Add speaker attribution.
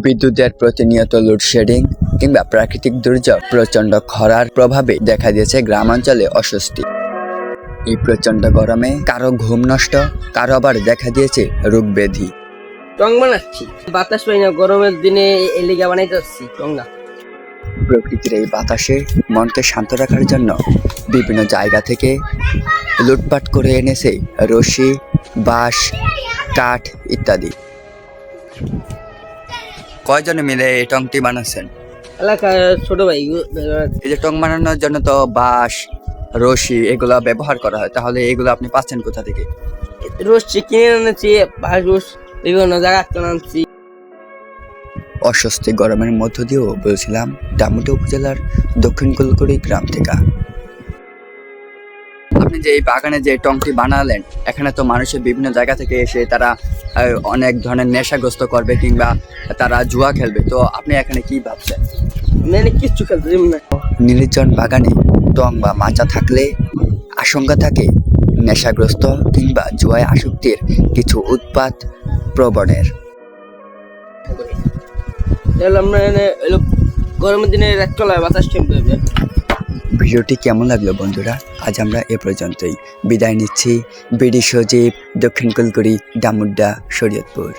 Speaker 1: বিদ্যুতের প্রতিনিয়ত লোডশেডিং কিংবা প্রাকৃতিক দুর্যোগ প্রচণ্ড খরার প্রভাবে দেখা দিয়েছে গ্রামাঞ্চলে অস্বস্তি। এই প্রচণ্ড গরমে কারো ঘুম নষ্ট, কারো আবার দেখা দিয়েছে রোগ ব্যাধি।
Speaker 2: টং বানাচ্ছি, বাতাস পাই না, গরমের দিনে এলিগা বানাইতে আসছি টঙ্গা।
Speaker 1: প্রকৃতির এই বাতাসে মনকে শান্ত রাখার জন্য বিভিন্ন জায়গা থেকে লুটপাট করে এনেছে রশি, বাঁশ, কাঠ ইত্যাদি। কয়জনে মিলে এই টংটি বানাচ্ছেন?
Speaker 2: এলাকায় ছোট ভাই।
Speaker 1: এই যে টং বানানোর জন্য তো বাঁশ, রশি এগুলা ব্যবহার করা হয়, তাহলে এগুলো আপনি পাচ্ছেন কোথা থেকে?
Speaker 2: রশি কিনে এনেছি, বাঁশ বিভিন্ন জায়গা আনছি।
Speaker 1: অস্বস্তি গরমের মধ্য দিয়েও বলছিলাম ডামুডা উপজেলার দক্ষিণ কলকড়ি গ্রাম থেকে। আপনি যে এই বাগানে যে টংটি বানালেন, এখানে তো মানুষের বিভিন্ন জায়গা থেকে এসে তারা অনেক ধরনের নেশাগ্রস্ত করবে কিংবা তারা জুয়া খেলবে, তো আপনি এখানে কি ভাবছেন?
Speaker 2: মানে কিচ্ছু খেলতে না।
Speaker 1: নির্জন বাগানে টং বা মাচা থাকলে আশঙ্কা থাকে নেশাগ্রস্ত কিংবা জুয়ায় আসক্তির কিছু উৎপাত প্রবণের।
Speaker 2: গরমের দিনে রাত চলায় বাতাস টেম্পারেচার।
Speaker 1: ভিডিওটি কেমন লাগলো বন্ধুরা? আজ আমরা এ পর্যন্তই বিদায় নিচ্ছি। বিডি সজীব, দক্ষিণ কলকড়ি, ডামুড্ডা, শরীয়তপুর।